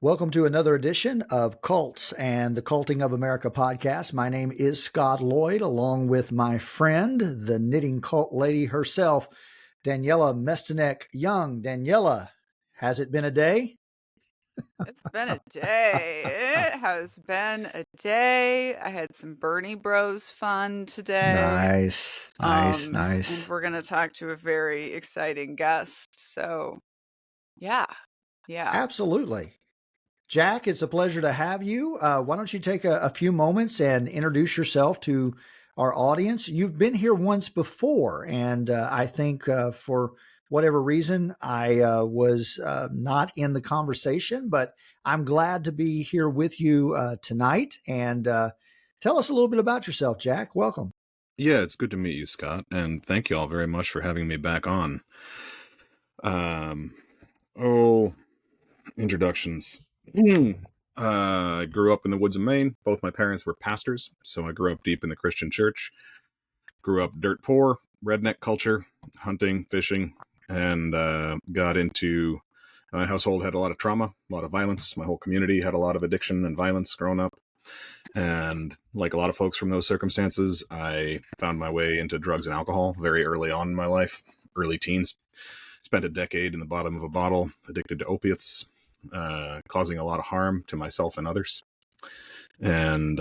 Welcome to another edition of Cults and the Culting of America podcast. My name is Scot Loyd, along with my friend, the knitting cult lady herself, Daniella Mestyanek Young. Daniella, has it been a day? It's been a day. It has been a day. I had some Bernie Bros fun today. Nice, nice, And nice. we're gonna talk to a very exciting guest. So yeah, yeah. Absolutely. Jack, it's a pleasure to have you. Why don't you take a few moments and introduce yourself to our audience? You've been here once before, and I think for whatever reason, I was not in the conversation, but I'm glad to be here with you tonight. And tell us a little bit about yourself, Jack. Welcome. Yeah, it's good to meet you, Scott, and thank you all very much for having me back on. Um, oh, introductions. I grew up in the woods of Maine. Both my parents were pastors, so I grew up deep in the Christian church. Grew up dirt poor, redneck culture, hunting, fishing, and got into my household had a lot of trauma, a lot of violence. My whole community had a lot of addiction and violence growing up. And like a lot of folks from those circumstances, I found my way into drugs and alcohol very early on in my life, early teens. Spent a decade in the bottom of a bottle, addicted to opiates, causing a lot of harm to myself and others. And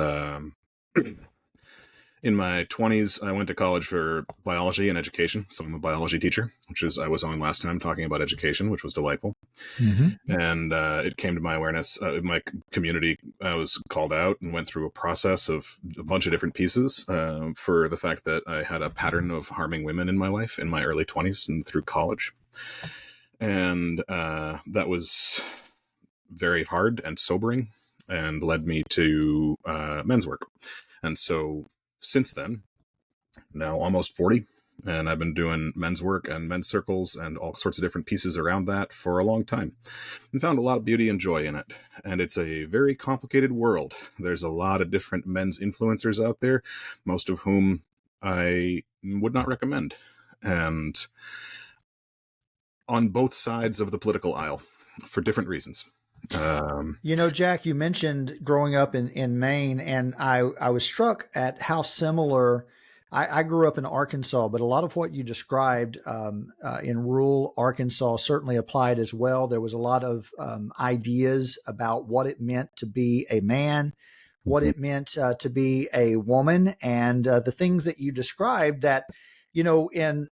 in my 20s, I went to college for biology and education. So I'm a biology teacher, which is I was on last time talking about education, which was delightful. Mm-hmm. And it came to my awareness, my community, I was called out and went through a process of a bunch of different pieces for the fact that I had a pattern of harming women in my life in my early 20s and through college. And that was very hard and sobering and led me to men's work. And so since then, now almost 40, and I've been doing men's work and men's circles and all sorts of different pieces around that for a long time and found a lot of beauty and joy in it. And it's a very complicated world. There's a lot of different men's influencers out there, most of whom I would not recommend. And on both sides of the political aisle for different reasons. Jack, you mentioned growing up in Maine, and I was struck at how similar. I grew up in Arkansas, but a lot of what you described in rural Arkansas certainly applied as well. There was a lot of ideas about what it meant to be a man, what it meant to be a woman, and the things that you described that, in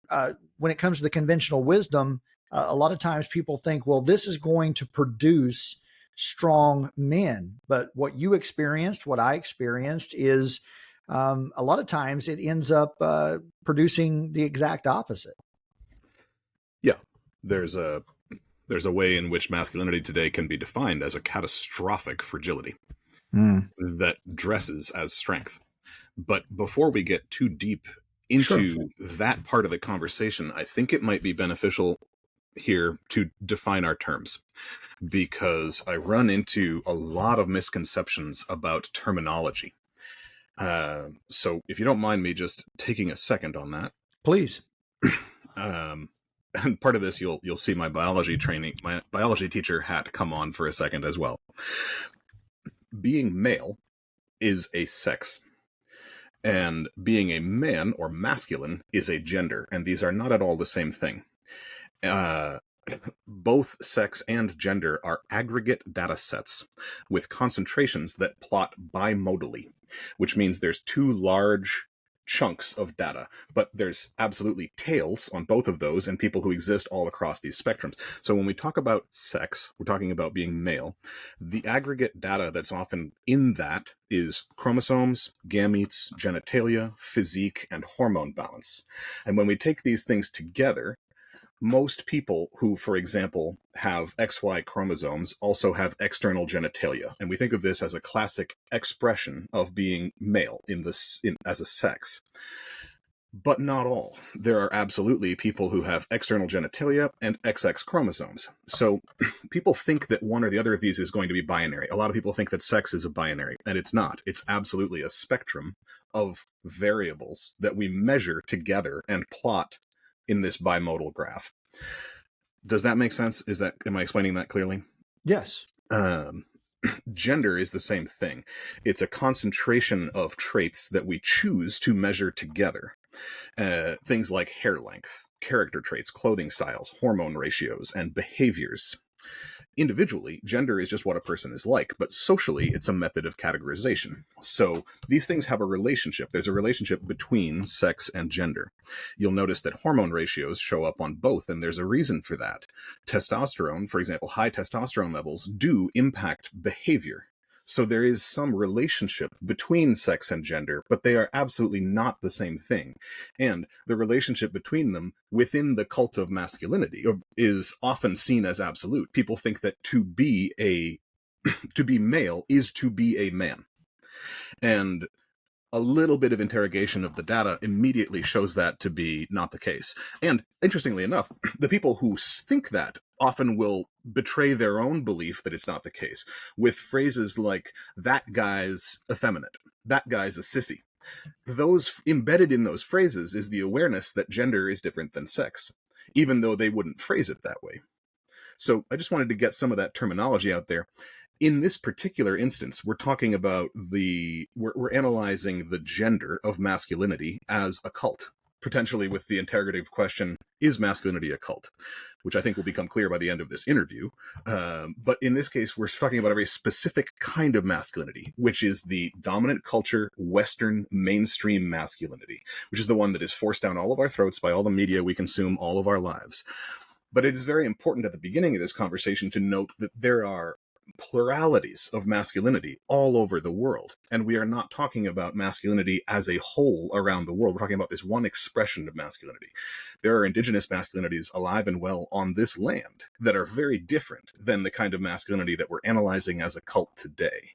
when it comes to the conventional wisdom, a lot of times people think, well, this is going to produce strong men. But what you experienced, what I experienced is a lot of times it ends up producing the exact opposite. Yeah, there's a way in which masculinity today can be defined as a catastrophic fragility that dresses as strength. But before we get too deep into that part of the conversation, I think it might be beneficial here to define our terms, because I run into a lot of misconceptions about terminology. So if you don't mind me just taking a second on that. Please. And part of this, you'll see my biology teacher hat come on for a second as well. Being male is a sex, and being a man or masculine is a gender, and these are not at all the same thing. Both sex and gender are aggregate data sets with concentrations that plot bimodally, which means there's two large chunks of data, but there's absolutely tails on both of those and people who exist all across these spectrums. So when we talk about sex, we're talking about being male. The aggregate data that's often in that is chromosomes, gametes, genitalia, physique, and hormone balance. And when we take these things together, most people who, for example, have XY chromosomes also have external genitalia. And we think of this as a classic expression of being male as a sex. But not all. There are absolutely people who have external genitalia and XX chromosomes. So people think that one or the other of these is going to be binary. A lot of people think that sex is a binary, and it's not. It's absolutely a spectrum of variables that we measure together and plot in this bimodal graph. Does that make sense? Am I explaining that clearly? Yes. Um, Gender is the same thing. It's a concentration of traits that we choose to measure together. Things like hair length, character traits, clothing styles, hormone ratios, and behaviors. Individually, gender is just what a person is like, but socially, it's a method of categorization. So these things have a relationship. There's a relationship between sex and gender. You'll notice that hormone ratios show up on both, and there's a reason for that. Testosterone, for example, high testosterone levels do impact behavior. So there is some relationship between sex and gender, but they are absolutely not the same thing. And the relationship between them within the cult of masculinity is often seen as absolute. People think that to be male is to be a man. And a little bit of interrogation of the data immediately shows that to be not the case. And interestingly enough, the people who think that often will betray their own belief that it's not the case with phrases like, that guy's effeminate, that guy's a sissy. Those embedded in those phrases is the awareness that gender is different than sex, even though they wouldn't phrase it that way. So I just wanted to get some of that terminology out there. In this particular instance, we're talking about we're analyzing the gender of masculinity as a cult, potentially with the interrogative question, is masculinity a cult? Which I think will become clear by the end of this interview. But in this case, we're talking about a very specific kind of masculinity, which is the dominant culture, Western mainstream masculinity, which is the one that is forced down all of our throats by all the media we consume all of our lives. But it is very important at the beginning of this conversation to note that there are pluralities of masculinity all over the world. And we are not talking about masculinity as a whole around the world. We're talking about this one expression of masculinity. There are indigenous masculinities alive and well on this land that are very different than the kind of masculinity that we're analyzing as a cult today.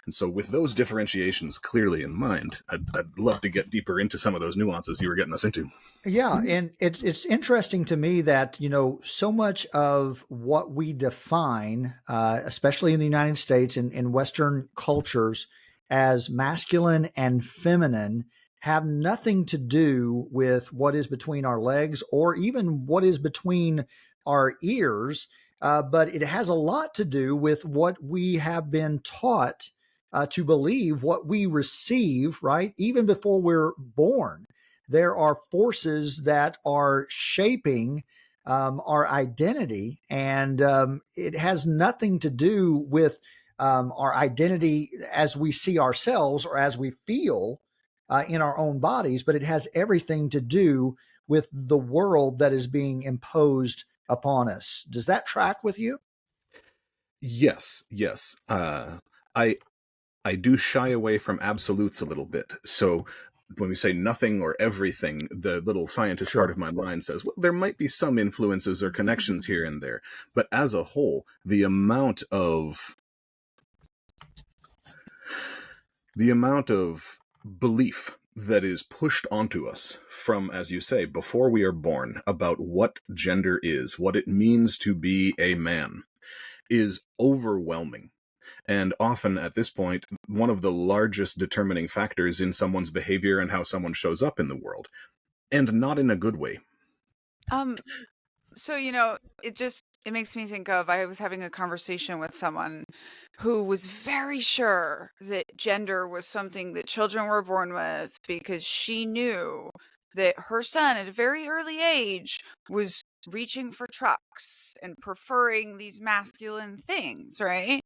And so with those differentiations clearly in mind, I'd love to get deeper into some of those nuances you were getting us into. Yeah, and it's interesting to me that, so much of what we define, especially in the United States and in Western cultures, as masculine and feminine have nothing to do with what is between our legs or even what is between our ears, but it has a lot to do with what we have been taught to believe, what we receive, right? Even before we're born. There are forces that are shaping our identity, and it has nothing to do with our identity as we see ourselves or as we feel in our own bodies, but it has everything to do with the world that is being imposed upon us. Does that track with you? Yes. I do shy away from absolutes a little bit. So when we say nothing or everything, the little scientist part of my mind says, well, there might be some influences or connections here and there. But as a whole, the amount of belief that is pushed onto us from, as you say, before we are born about what gender is, what it means to be a man, is overwhelming. And often at this point, one of the largest determining factors in someone's behavior and how someone shows up in the world, and not in a good way. So, it makes me think of, I was having a conversation with someone who was very sure that gender was something that children were born with because she knew that her son at a very early age was reaching for trucks and preferring these masculine things, right?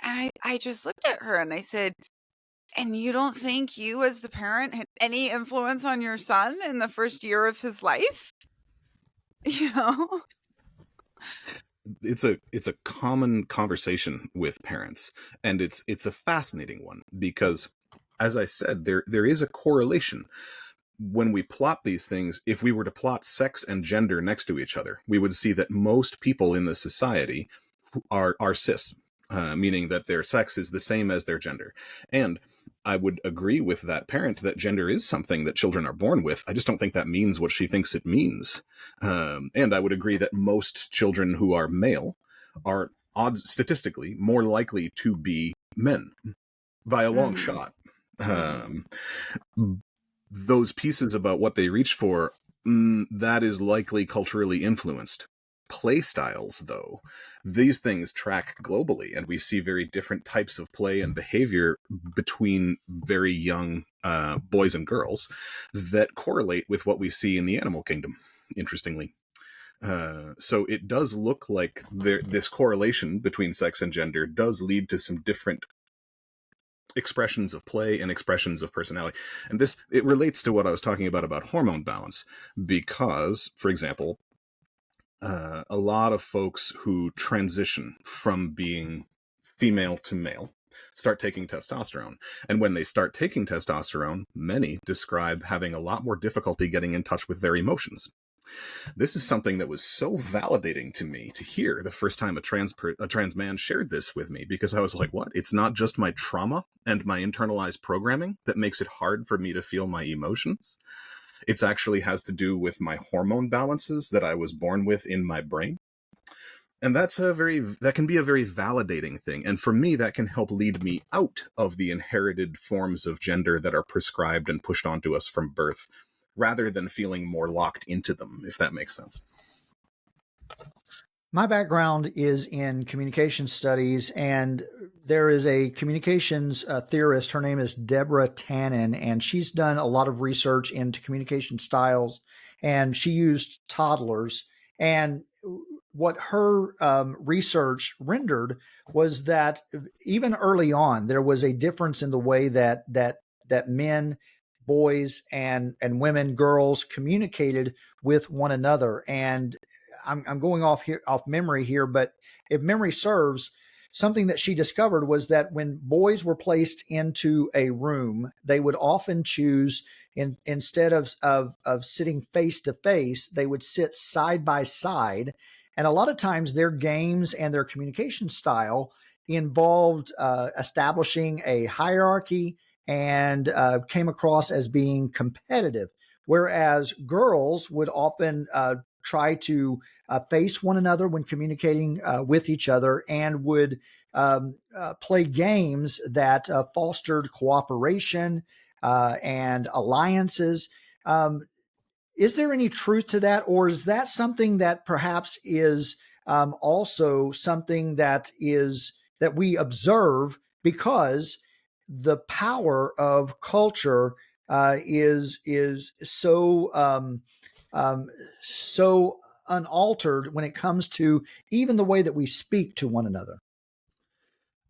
And I just looked at her and I said, and you don't think you as the parent had any influence on your son in the first year of his life? It's a common conversation with parents, and it's a fascinating one because, as I said, there is a correlation. When we plot these things, if we were to plot sex and gender next to each other, we would see that most people in the society are cis, meaning that their sex is the same as their gender. And I would agree with that parent that gender is something that children are born with. I just don't think that means what she thinks it means. And I would agree that most children who are male are odds statistically more likely to be men by a long shot. Those pieces about what they reach for, that is likely culturally influenced. play styles, though, these things track globally, and we see very different types of play and behavior between very young boys and girls that correlate with what we see in the animal kingdom, interestingly. So it does look like this correlation between sex and gender does lead to some different expressions of play and expressions of personality. And it relates to what I was talking about hormone balance, because, for example, a lot of folks who transition from being female to male start taking testosterone. And when they start taking testosterone, many describe having a lot more difficulty getting in touch with their emotions. This is something that was so validating to me to hear the first time a trans man shared this with me, because I was like, what? It's not just my trauma and my internalized programming that makes it hard for me to feel my emotions. It actually has to do with my hormone balances that I was born with in my brain. And that can be a very validating thing. And for me, that can help lead me out of the inherited forms of gender that are prescribed and pushed onto us from birth, rather than feeling more locked into them, if that makes sense. My background is in communication studies, and there is a communications theorist. Her name is Deborah Tannen, and she's done a lot of research into communication styles, and she used toddlers. And what her research rendered was that even early on, there was a difference in the way that men, boys, and women, girls communicated with one another. And I'm going off memory here, but if memory serves, something that she discovered was that when boys were placed into a room, they would often choose, instead of sitting face to face, they would sit side by side. And a lot of times their games and their communication style involved establishing a hierarchy and came across as being competitive, whereas girls would often try to face one another when communicating with each other, and would play games that fostered cooperation and alliances. Is there any truth to that, or is that something that perhaps is also something that we observe because the power of culture is so unaltered when it comes to even the way that we speak to one another?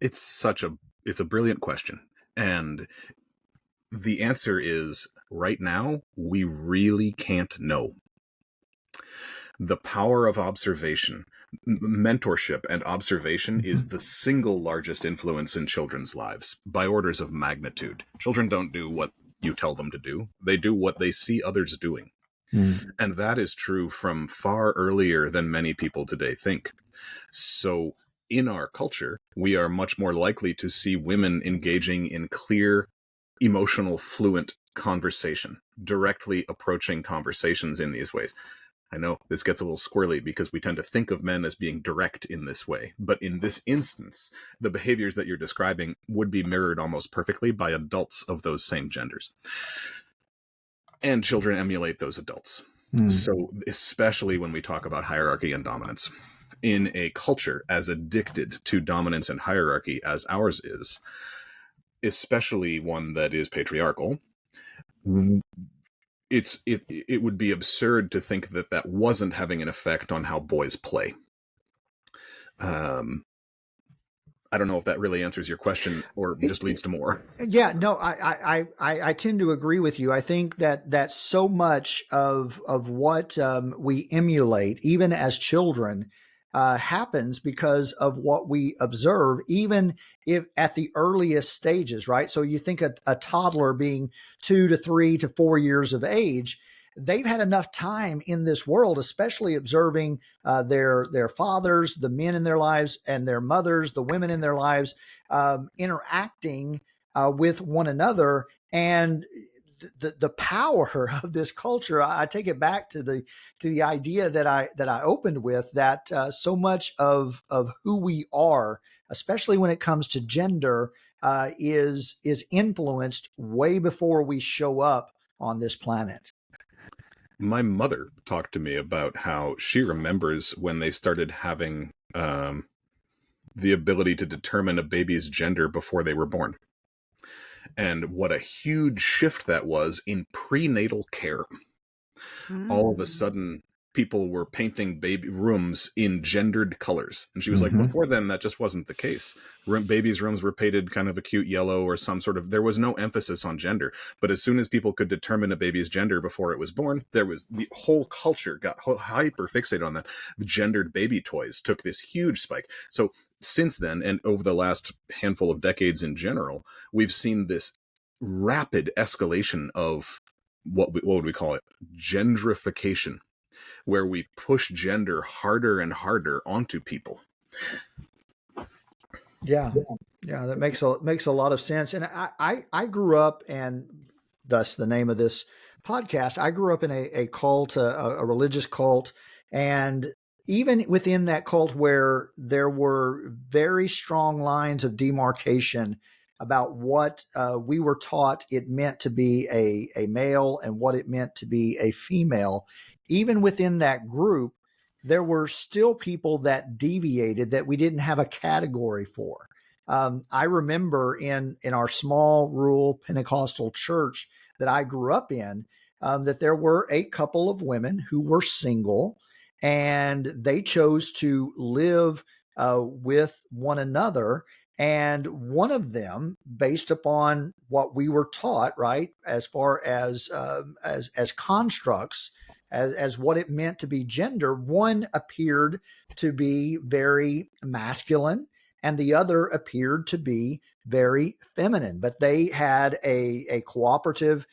It's a brilliant question. And the answer is, right now, we really can't know. The power of observation, mentorship and observation is the single largest influence in children's lives by orders of magnitude. Children don't do what you tell them to do. They do what they see others doing. And that is true from far earlier than many people today think. So in our culture, we are much more likely to see women engaging in clear, emotional, fluent conversation, directly approaching conversations in these ways. I know this gets a little squirrely because we tend to think of men as being direct in this way. But in this instance, the behaviors that you're describing would be mirrored almost perfectly by adults of those same genders. And children emulate those adults. So especially when we talk about hierarchy and dominance, in a culture as addicted to dominance and hierarchy as ours is, especially one that is patriarchal, it would be absurd to think that wasn't having an effect on how boys play. I don't know if that really answers your question or just leads to more. Yeah, no, I tend to agree with you. I think that so much of what we emulate, even as children, happens because of what we observe, even if at the earliest stages, right? So you think a toddler being 2 to 3 to 4 years of age, they've had enough time in this world, especially observing their fathers, the men in their lives, and their mothers, the women in their lives, interacting with one another. And the power of this culture, I take it back to the idea that I opened with, that so much of who we are, especially when it comes to gender, is influenced way before we show up on this planet. My mother talked to me about how she remembers when they started having the ability to determine a baby's gender before they were born, and what a huge shift that was in prenatal care. All of a Mm. sudden, people were painting baby rooms in gendered colors. And she was like, Mm-hmm. before then, that just wasn't the case. Babies' rooms were painted kind of a cute yellow or some sort of, there was no emphasis on gender. But as soon as people could determine a baby's gender before it was born, there was the whole culture got hyper fixated on that. The gendered baby toys took this huge spike. So since then, and over the last handful of decades in general, we've seen this rapid escalation of what would we call it? Gendrification, where we push gender harder and harder onto people. Yeah, yeah, that makes a lot of sense. And I grew up, and thus the name of this podcast. I grew up in a cult, a religious cult, and even within that cult, where there were very strong lines of demarcation about what we were taught it meant to be a male and what it meant to be a female. Even within that group, there were still people that deviated that we didn't have a category for. I remember in our small rural Pentecostal church that I grew up in, that there were a couple of women who were single, and they chose to live with one another. And one of them, based upon what we were taught, right, as far as constructs, as what it meant to be gender, one appeared to be very masculine and the other appeared to be very feminine. But they had a cooperative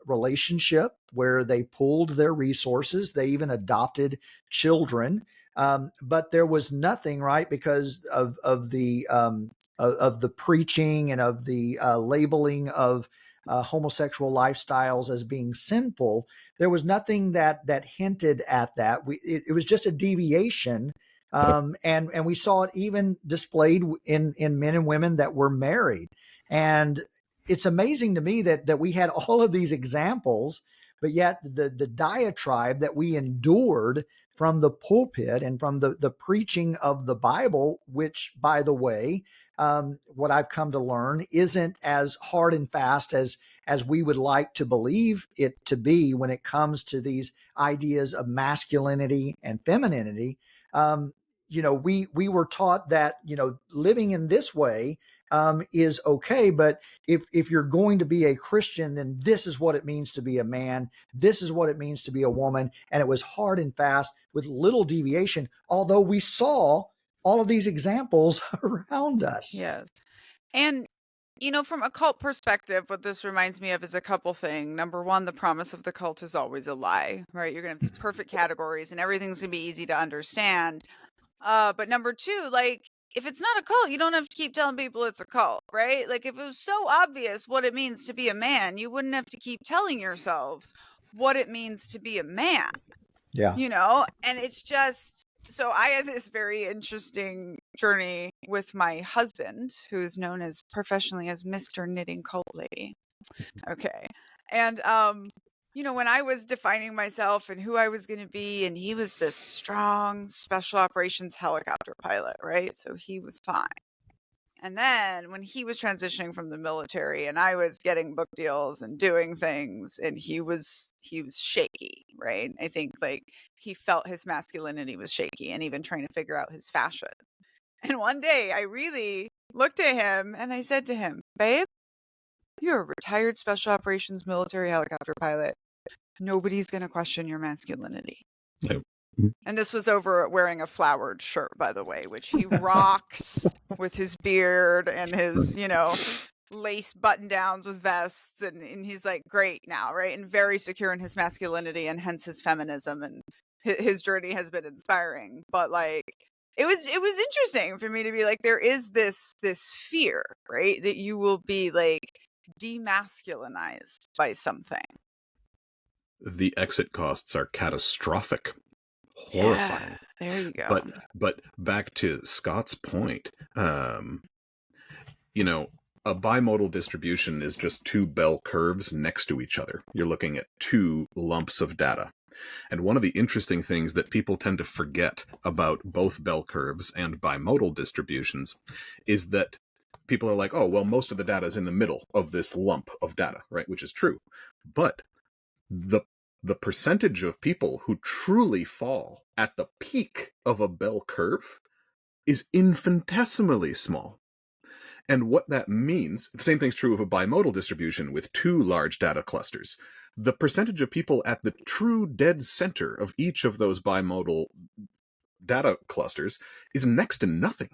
relationship where they pooled their resources. They even adopted children. But there was nothing, right, because of the preaching and of the labeling of homosexual lifestyles as being sinful. There was nothing that hinted at that. It was just a deviation, and we saw it even displayed in men and women that were married. And it's amazing to me that we had all of these examples, but yet the diatribe that we endured from the pulpit and from the preaching of the Bible, which, by the way, what I've come to learn isn't as hard and fast as we would like to believe it to be when it comes to these ideas of masculinity and femininity. We were taught that living in this way is okay, but if you're going to be a Christian, then this is what it means to be a man. This is what it means to be a woman, and it was hard and fast with little deviation. Although we saw all of these examples around us. Yes. And, from a cult perspective, what this reminds me of is a couple things. Number one, the promise of the cult is always a lie, right? You're going to have these perfect categories and everything's going to be easy to understand. But number two, like, if it's not a cult, you don't have to keep telling people it's a cult, right? Like, if it was so obvious what it means to be a man, you wouldn't have to keep telling yourselves what it means to be a man. Yeah. And it's just, so I had this very interesting journey with my husband, who's known as professionally as Mr. Knitting Cult Lady. Okay. And, when I was defining myself and who I was going to be, and he was this strong special operations helicopter pilot, right? So he was fine. And then when he was transitioning from the military and I was getting book deals and doing things, and he was shaky, right? I think like he felt his masculinity was shaky and even trying to figure out his fashion. And one day I really looked at him and I said to him, "Babe, you're a retired special operations military helicopter pilot. Nobody's going to question your masculinity." Yep. And this was over wearing a flowered shirt, by the way, which he rocks with his beard and his, lace button downs with vests. And he's like great now, right? And very secure in his masculinity and hence his feminism. And his journey has been inspiring. But like, it was interesting for me to be like, there is this fear, right? That you will be like demasculinized by something. The exit costs are catastrophic. Horrifying. Yeah, there you go. But back to Scott's point, a bimodal distribution is just two bell curves next to each other. You're looking at two lumps of data. And one of the interesting things that people tend to forget about both bell curves and bimodal distributions is that people are like, oh, well, most of the data is in the middle of this lump of data, right? Which is true. But the percentage of people who truly fall at the peak of a bell curve is infinitesimally small. And what that means, the same thing's true of a bimodal distribution with two large data clusters. The percentage of people at the true dead center of each of those bimodal data clusters is next to nothing.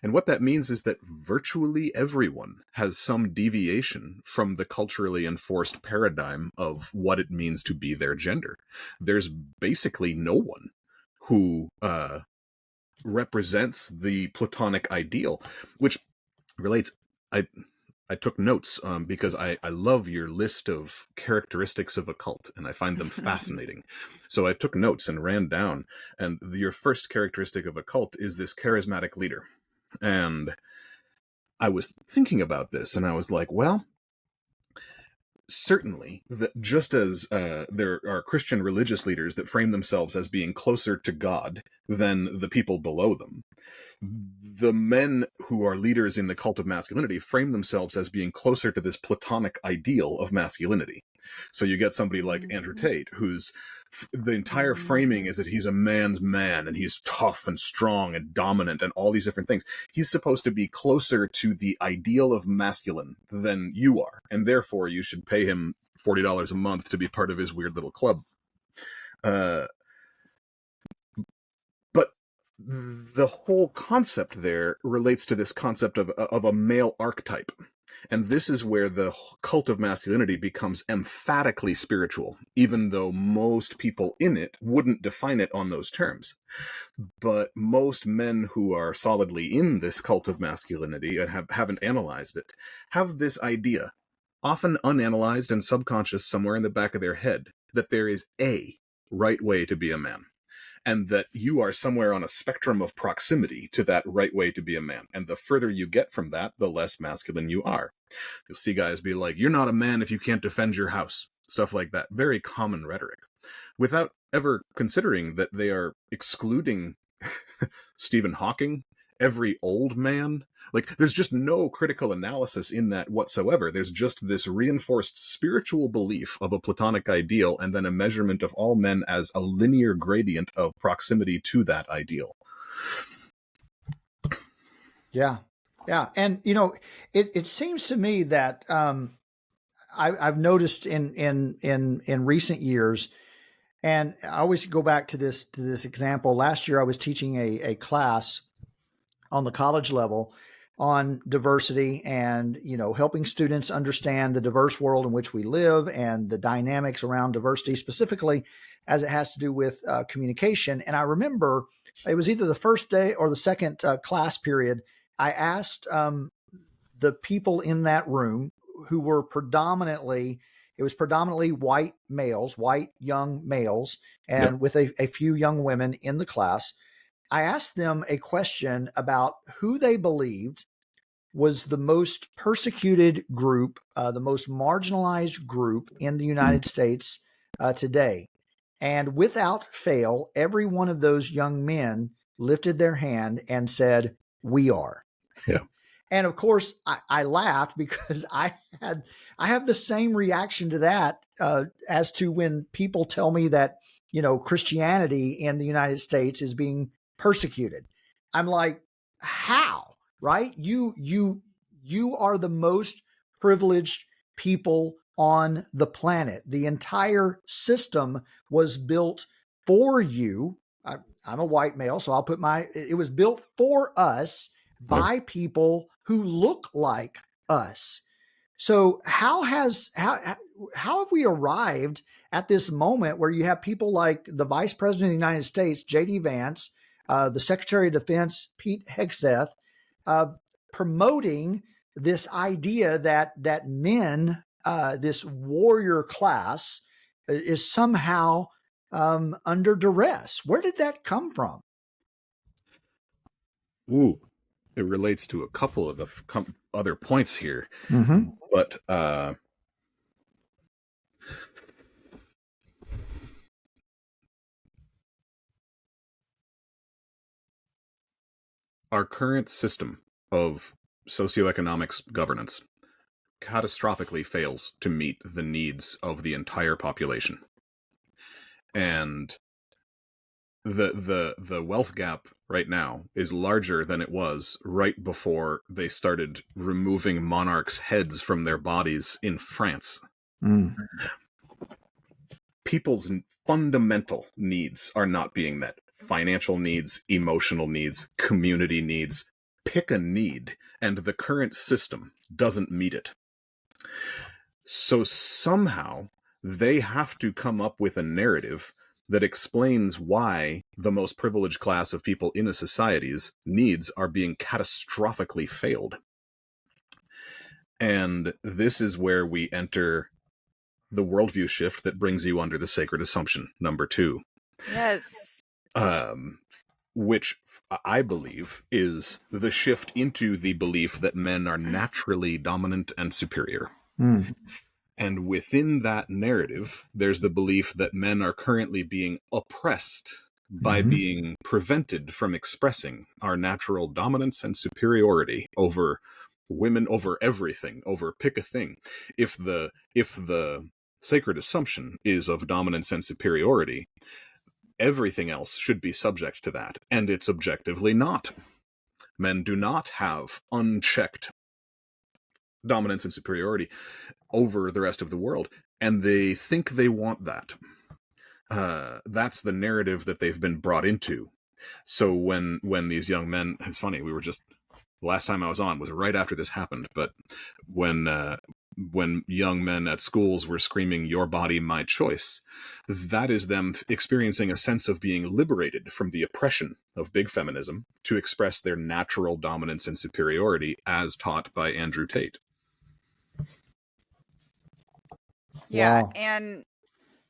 And what that means is that virtually everyone has some deviation from the culturally enforced paradigm of what it means to be their gender. There's basically no one who represents the Platonic ideal, which relates. I took notes because I love your list of characteristics of a cult, and I find them fascinating. So I took notes and ran down, and your first characteristic of a cult is this charismatic leader. And I was thinking about this, and I was like, well, certainly, that just as there are Christian religious leaders that frame themselves as being closer to God than the people below them, the men who are leaders in the cult of masculinity frame themselves as being closer to this Platonic ideal of masculinity. So you get somebody like Andrew Tate, whose the entire framing is that he's a man's man, and he's tough and strong and dominant and all these different things. He's supposed to be closer to the ideal of masculine than you are, and therefore you should pay him $40 a month to be part of his weird little club. But the whole concept there relates to this concept of a male archetype. And this is where the cult of masculinity becomes emphatically spiritual, even though most people in it wouldn't define it on those terms. But most men who are solidly in this cult of masculinity and haven't analyzed it have this idea, often unanalyzed and subconscious somewhere in the back of their head, that there is a right way to be a man. And that you are somewhere on a spectrum of proximity to that right way to be a man. And the further you get from that, the less masculine you are. You'll see guys be like, you're not a man if you can't defend your house. Stuff like that. Very common rhetoric. Without ever considering that they are excluding Stephen Hawking, every old man. Like, there's just no critical analysis in that whatsoever. There's just this reinforced spiritual belief of a Platonic ideal, and then a measurement of all men as a linear gradient of proximity to that ideal. Yeah. Yeah. And, you know, it seems to me that I've noticed in recent years, and I always go back to this example. Last year, I was teaching a class on the college level on diversity and, you know, helping students understand the diverse world in which we live and the dynamics around diversity, specifically as it has to do with communication. And I remember it was either the first day or the second class period. I asked the people in that room, who were predominantly white males, white young males, and with a few young women in the class. I asked them a question about who they believed was the most persecuted group, the most marginalized group in the United States today. And without fail, every one of those young men lifted their hand and said, "We are." Yeah. And of course, I laughed because I have the same reaction to that as to when people tell me that, you know, Christianity in the United States is being persecuted. I'm like, how? Right? You are the most privileged people on the planet. The entire system was built for you. I'm a white male, so I'll put it was built for us by people who look like us. So how have we arrived at this moment where you have people like the Vice President of the United States, J.D. Vance, the Secretary of Defense, Pete Hegseth, promoting this idea that men, this warrior class, is somehow under duress? Where did that come from? Ooh, it relates to a couple of the other points here, but our current system of socioeconomic governance catastrophically fails to meet the needs of the entire population. And the wealth gap right now is larger than it was right before they started removing monarchs' heads from their bodies in France. People's fundamental needs are not being met. Financial needs, emotional needs, community needs. Pick a need, and the current system doesn't meet it. So somehow they have to come up with a narrative that explains why the most privileged class of people in a society's needs are being catastrophically failed. And this is where we enter the worldview shift that brings you under the sacred assumption, number 2. Yes. Which I believe is the shift into the belief that men are naturally dominant and superior. And within that narrative, there's the belief that men are currently being oppressed by being prevented from expressing our natural dominance and superiority over women, over everything, over pick a thing. If the sacred assumption is of dominance and superiority, everything else should be subject to that, and it's objectively not. Men do not have unchecked dominance and superiority over the rest of the world, and they think they want that. That's the narrative that they've been brought into. So when these young men, it's funny, we were just, the last time I was on was right after this happened, but when young men at schools were screaming, "Your body, my choice," that is them experiencing a sense of being liberated from the oppression of big feminism to express their natural dominance and superiority as taught by Andrew Tate. Yeah, Wow. and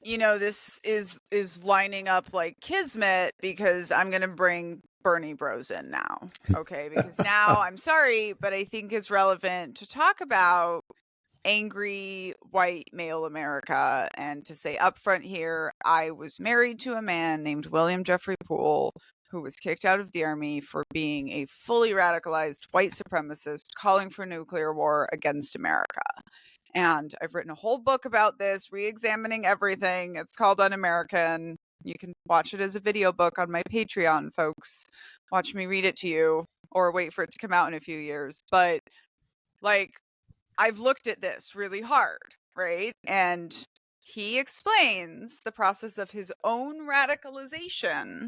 this is lining up like kismet, because I'm going to bring Bernie Bros in now. Okay, because now I'm sorry, but I think it's relevant to talk about angry white male America, and to say upfront here, I was married to a man named William Jeffrey Poole, who was kicked out of the army for being a fully radicalized white supremacist calling for nuclear war against America. And I've written a whole book about this, re-examining everything. It's called Un-American. You can watch it as a video book on my Patreon, folks. Watch me read it to you, or wait for it to come out in a few years. But like, I've looked at this really hard, right? And he explains the process of his own radicalization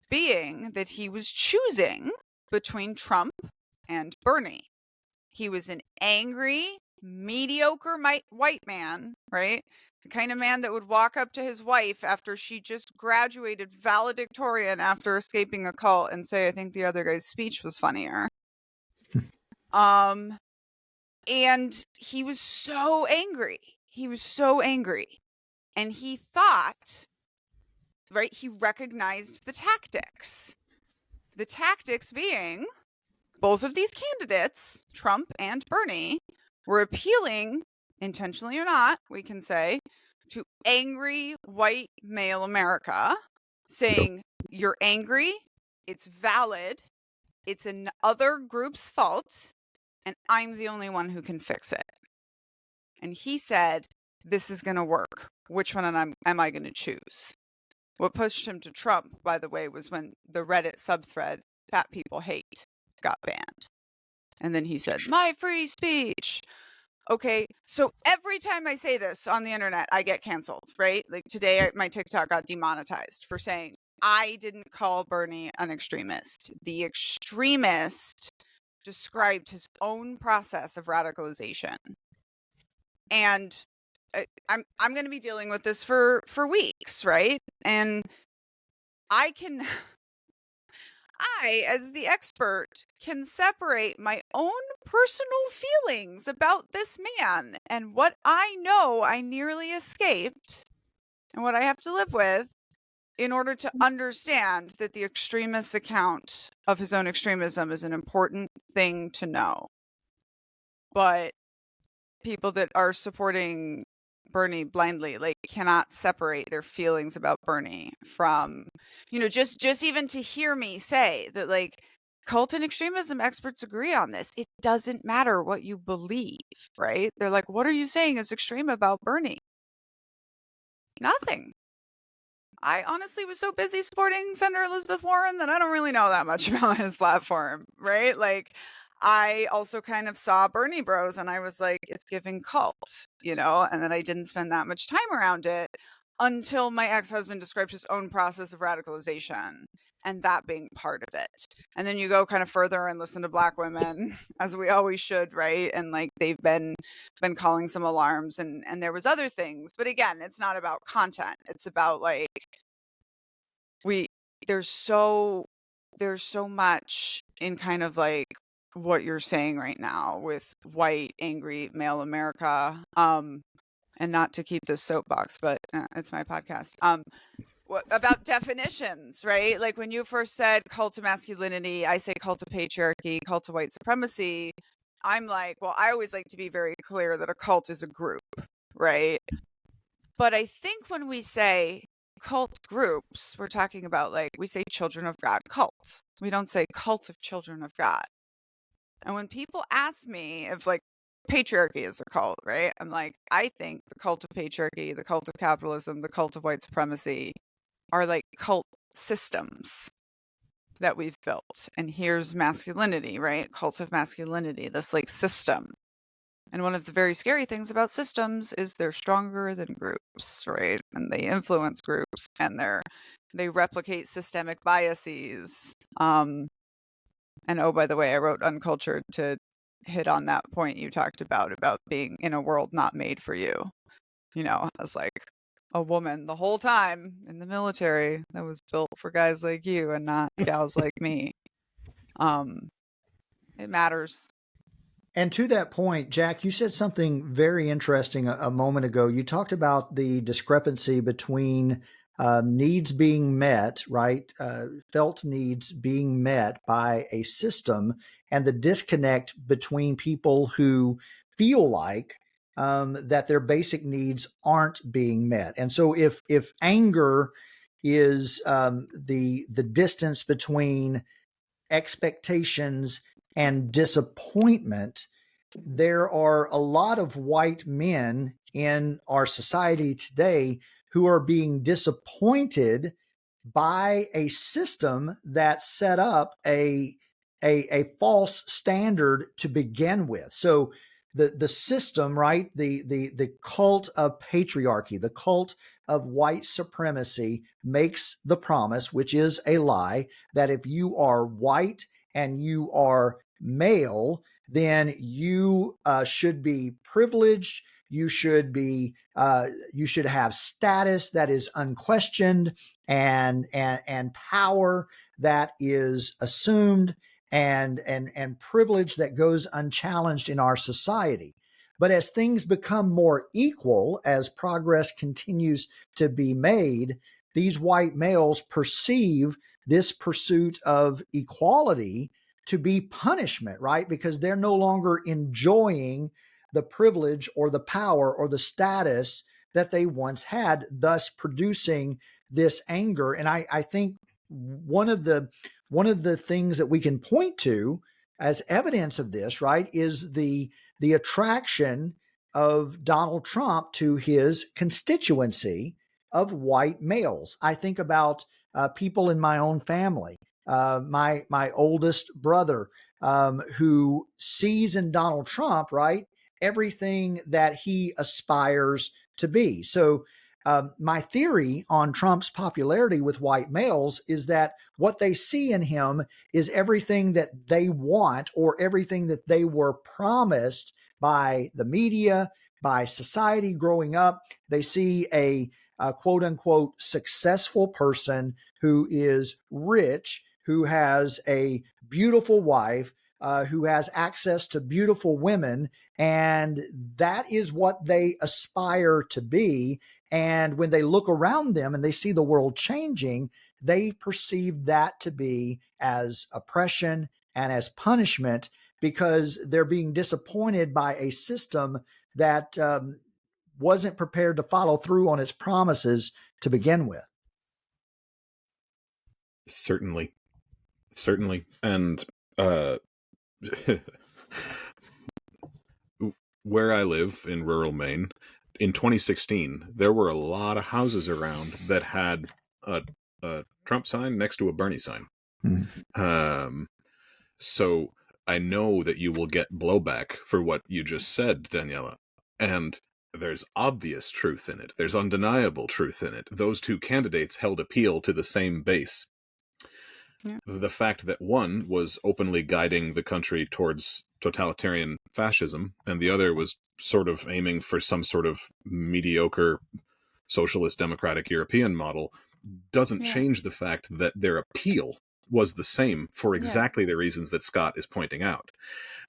being that he was choosing between Trump and Bernie. He was an angry, mediocre white man, right? The kind of man that would walk up to his wife after she just graduated valedictorian after escaping a cult and say, "I think the other guy's speech was funnier." And he was so angry. He was so angry. And he thought, right, he recognized the tactics. The tactics being, both of these candidates, Trump and Bernie, were appealing, intentionally or not, we can say, to angry white male America, saying, "You're angry, it's valid, it's another group's fault, and I'm the only one who can fix it." And he said, "This is going to work. Which one am I going to choose?" What pushed him to Trump, by the way, was when the Reddit subthread, "Fat People Hate," got banned. And then he said, "My free speech." Okay, so every time I say this on the internet, I get canceled, right? Like today, my TikTok got demonetized for saying I didn't call Bernie an extremist. The extremist described his own process of radicalization. And I'm going to be dealing with this for weeks, right? And I, as the expert, can separate my own personal feelings about this man and what I know I nearly escaped and what I have to live with in order to understand that the extremist's account of his own extremism is an important thing to know. But people that are supporting Bernie blindly, like, cannot separate their feelings about Bernie from, just even to hear me say that, like, cult and extremism experts agree on this. It doesn't matter what you believe, right? They're like, what are you saying is extreme about Bernie? Nothing. I honestly was so busy supporting Senator Elizabeth Warren that I don't really know that much about his platform, right? Like, I also kind of saw Bernie Bros and I was like, it's giving cult, and then I didn't spend that much time around it until my ex-husband described his own process of radicalization and that being part of it. And then you go kind of further and listen to Black women, as we always should, right? And like they've been calling some alarms, and there was other things. But again, it's not about content. It's about like there's so much in kind of like what you're saying right now with white angry male America, and not to keep this soapbox, but it's my podcast, about definitions, right? Like when you first said cult of masculinity, I say cult of patriarchy, cult of white supremacy. I'm like, well, I always like to be very clear that a cult is a group, right? But I think when we say cult groups, we're talking about, like, we say Children of God cult. We don't say cult of Children of God. And when people ask me if, like, patriarchy is a cult, right? I'm like, I think the cult of patriarchy, the cult of capitalism, the cult of white supremacy are like cult systems that we've built. And here's masculinity, right? Cult of masculinity, this like system. And one of the very scary things about systems is they're stronger than groups, right? And they influence groups, and they replicate systemic biases. And oh, by the way, I wrote Uncultured to hit on that point you talked about being in a world not made for you. As like a woman the whole time in the military that was built for guys like you and not gals like me. It matters. And to that point, Jack, you said something very interesting a moment ago. You talked about the discrepancy between needs being met, right? Felt needs being met by a system, and the disconnect between people who feel like that their basic needs aren't being met. And so, if anger is the distance between expectations and disappointment, there are a lot of white men in our society today who are being disappointed by a system that set up a false standard to begin with. So the system, right? The cult of patriarchy, the cult of white supremacy makes the promise, which is a lie, that if you are white and you are male, then you should be privileged. You should have status that is unquestioned, and power that is assumed, and privilege that goes unchallenged in our society. But as things become more equal, as progress continues to be made, these white males perceive this pursuit of equality to be punishment, right? Because they're no longer enjoying the privilege or the power or the status that they once had, thus producing this anger. And I think one of the things that we can point to as evidence of this, right, is the attraction of Donald Trump to his constituency of white males. I think about people in my own family. My oldest brother, who sees in Donald Trump, right, everything that he aspires to be. So my theory on Trump's popularity with white males is that what they see in him is everything that they want, or everything that they were promised by the media, by society growing up. They see a quote unquote successful person who is rich, who has a beautiful wife, who has access to beautiful women, and that is what they aspire to be. And when they look around them and they see the world changing, they perceive that to be as oppression and as punishment because they're being disappointed by a system that wasn't prepared to follow through on its promises to begin with. Certainly. And where I live in rural Maine, in 2016, there were a lot of houses around that had a Trump sign next to a Bernie sign. So I know that you will get blowback for what you just said, Daniella. And there's obvious truth in it. There's undeniable truth in it. Those two candidates held appeal to the same base. Yeah. The fact that one was openly guiding the country towards totalitarian fascism and the other was sort of aiming for some sort of mediocre socialist democratic European model doesn't change the fact that their appeal was the same for exactly the reasons that Scot is pointing out.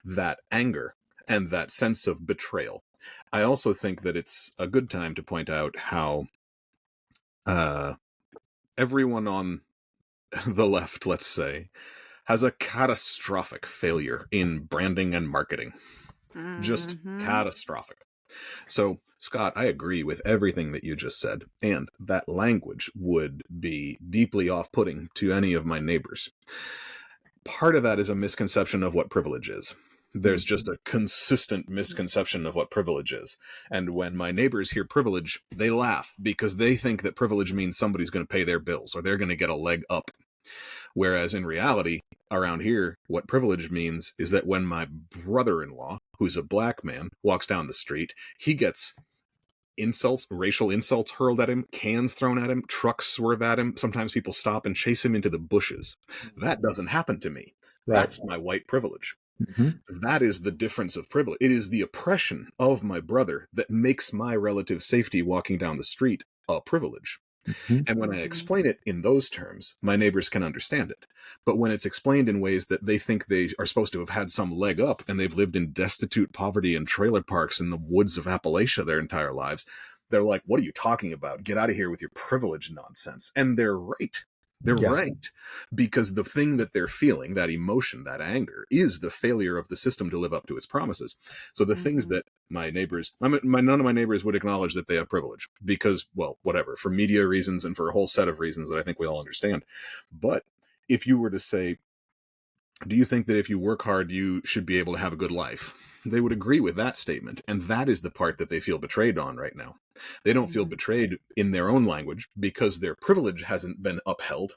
That anger and that sense of betrayal. I also think that it's a good time to point out how everyone on the left, let's say, has a catastrophic failure in branding and marketing. Just catastrophic. So, Scot, I agree with everything that you just said, and that language would be deeply off-putting to any of my neighbors. Part of that is a misconception of what privilege is. There's just a consistent misconception of what privilege is. And when my neighbors hear privilege, they laugh because they think that privilege means somebody's going to pay their bills or they're going to get a leg up. Whereas in reality, around here, what privilege means is that when my brother-in-law, who's a black man, walks down the street, he gets insults, racial insults hurled at him, cans thrown at him, trucks swerve at him. Sometimes people stop and chase him into the bushes. That doesn't happen to me. Right. That's my white privilege. That is the difference of privilege. It is the oppression of my brother that makes my relative safety walking down the street a privilege. And when I explain it in those terms, my neighbors can understand it. But when it's explained in ways that they think they are supposed to have had some leg up and they've lived in destitute poverty in trailer parks in the woods of Appalachia their entire lives, they're like, what are you talking about? Get out of here with your privilege nonsense. And they're right. They're right. Because the thing that they're feeling, that emotion, that anger, is the failure of the system to live up to its promises. So the things that my neighbors, none of my neighbors would acknowledge that they have privilege because, well, whatever, for media reasons and for a whole set of reasons that I think we all understand. But if you were to say, do you think that if you work hard, you should be able to have a good life? They would agree with that statement. And that is the part that they feel betrayed on right now. They don't feel betrayed in their own language because their privilege hasn't been upheld.